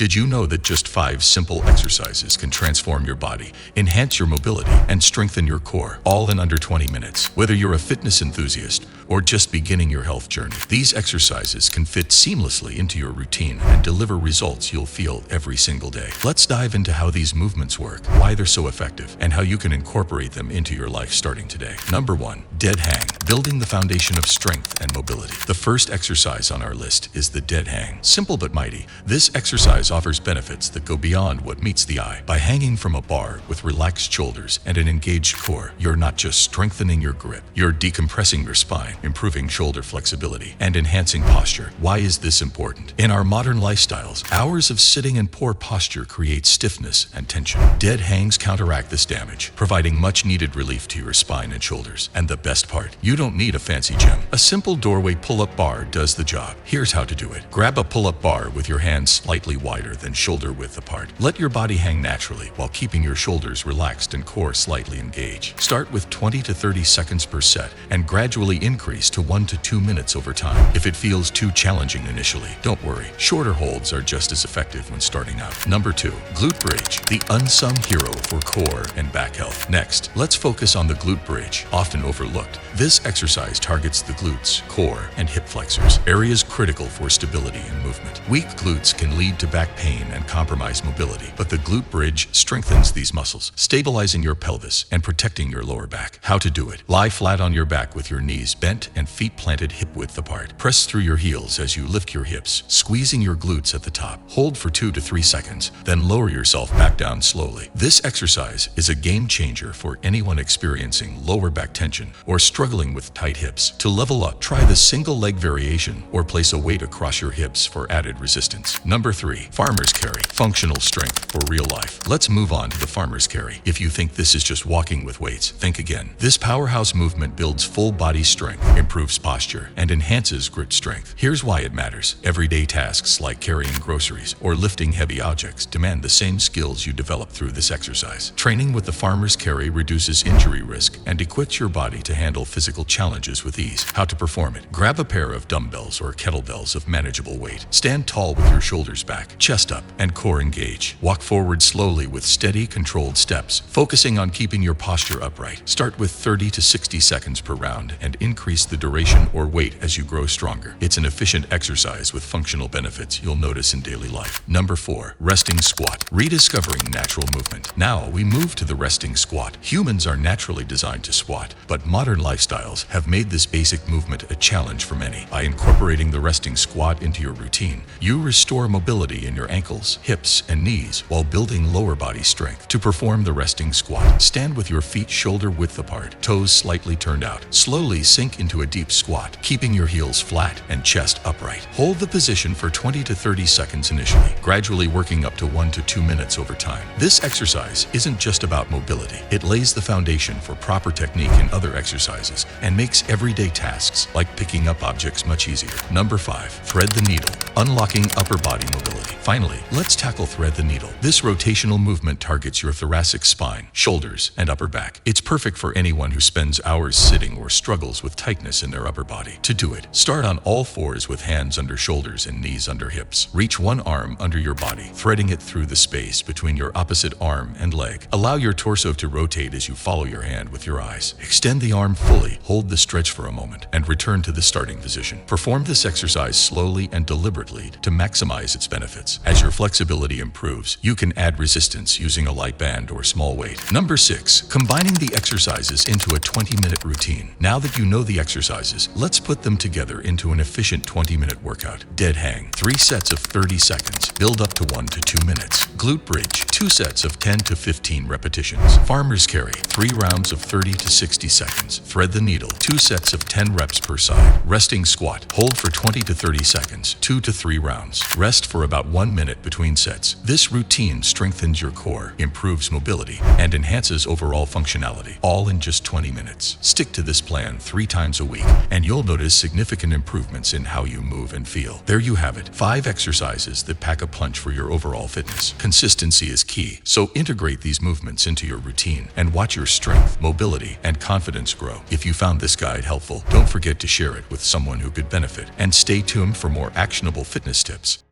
Did you know that just 5 simple exercises can transform your body, enhance your mobility, and strengthen your core, all in under 20 minutes? Whether you're a fitness enthusiast or just beginning your health journey, these exercises can fit seamlessly into your routine and deliver results you'll feel every single day. Let's dive into how these movements work, why they're so effective, and how you can incorporate them into your life starting today. Number 1. Dead hang. Building the foundation of strength and mobility. The first exercise on our list is the dead hang. Simple but mighty, this exercise offers benefits that go beyond what meets the eye. By hanging from a bar with relaxed shoulders and an engaged core, you're not just strengthening your grip, you're decompressing your spine, improving shoulder flexibility, and enhancing posture. Why is this important? In our modern lifestyles, hours of sitting and poor posture create stiffness and tension. Dead hangs counteract this damage, providing much-needed relief to your spine and shoulders. And the best part, you don't need a fancy gym. A simple doorway pull-up bar does the job. Here's how to do it. Grab a pull-up bar with your hands slightly wider than shoulder width apart. Let your body hang naturally while keeping your shoulders relaxed and core slightly engaged. Start with 20 to 30 seconds per set and gradually increase to 1 to 2 minutes over time. If it feels too challenging initially, don't worry. Shorter holds are just as effective when starting out. Number 2. Glute Bridge, the unsung hero for core and back health. Next, let's focus on the glute bridge, often overlooked. This exercise targets the glutes, core, and hip flexors, areas critical for stability and movement. Weak glutes can lead to back pain and compromise mobility, but the glute bridge strengthens these muscles, stabilizing your pelvis and protecting your lower back. How to do it? Lie flat on your back with your knees bent and feet planted hip width apart. Press through your heels as you lift your hips, squeezing your glutes at the top. Hold for 2 to 3 seconds, then lower yourself back down slowly. This exercise is a game changer for anyone experiencing lower back tension or struggling with tight hips. To level up, try the single leg variation or place a weight across your hips for added resistance. Number 3. Farmer's carry. Functional strength for real life. Let's move on to the farmer's carry. If you think this is just walking with weights, think again. This powerhouse movement builds full body strength, improves posture, and enhances grip strength. Here's why it matters. Everyday tasks like carrying groceries or lifting heavy objects demand the same skills you develop through this exercise. Training with the farmer's carry reduces injury risk and equips your body to handle physical challenges with ease. How to perform it? Grab a pair of dumbbells or kettlebells of manageable weight. Stand tall with your shoulders back, chest up, and core engage. Walk forward slowly with steady, controlled steps, focusing on keeping your posture upright. Start with 30 to 60 seconds per round and increase the duration or weight as you grow stronger. It's an efficient exercise with functional benefits you'll notice in daily life. Number 4. Resting squat. Rediscovering natural movement. Now we move to the resting squat. Humans are naturally designed to squat, but modern lifestyles have made this basic movement a challenge for many. By incorporating the resting squat into your routine, you restore mobility in your ankles, hips, and knees while building lower body strength. To perform the resting squat, stand with your feet shoulder width apart, toes slightly turned out. Slowly sink into a deep squat, keeping your heels flat and chest upright. Hold the position for 20 to 30 seconds initially, gradually working up to 1 to 2 minutes over time. This exercise isn't just about mobility. It lays the foundation for proper technique in other exercises and makes everyday tasks like picking up objects much easier. Number 5. Thread the needle. Unlocking upper body mobility. Finally, let's tackle thread the needle. This rotational movement targets your thoracic spine, shoulders, and upper back. It's perfect for anyone who spends hours sitting or struggles with tightness in their upper body. To do it, start on all fours with hands under shoulders and knees under hips. Reach one arm under your body, threading it through the space between your opposite arm and leg. Allow your torso to rotate as you follow your hand with your eyes. Extend the arm fully, hold the stretch for a moment, and return to the starting position. Perform this exercise slowly and deliberately to maximize its benefits. As your flexibility improves, you can add resistance using a light band or small weight. Number 6. Combining the exercises into a 20-minute routine. Now that you know the exercises, let's put them together into an efficient 20-minute workout. Dead hang. 3 sets of 30 seconds. Build up to 1 to 2 minutes. Glute bridge. 2 sets of 10 to 15 repetitions. Farmer's carry. 3 rounds of 30 to 60 seconds. Thread the needle. 2 sets of 10 reps per side. Resting squat. Hold for 20 to 30 seconds. 2 to 3 rounds. Rest for about 1 minute between sets. This routine strengthens your core, improves mobility, and enhances overall functionality, all in just 20 minutes. Stick to this plan 3 times a week, and you'll notice significant improvements in how you move and feel. There you have it. 5 exercises that pack a punch for your overall fitness. Consistency is key, so integrate these movements into your routine and watch your strength, mobility, and confidence grow. If you found this guide helpful, don't forget to share it with someone who could benefit, and stay tuned for more actionable fitness tips.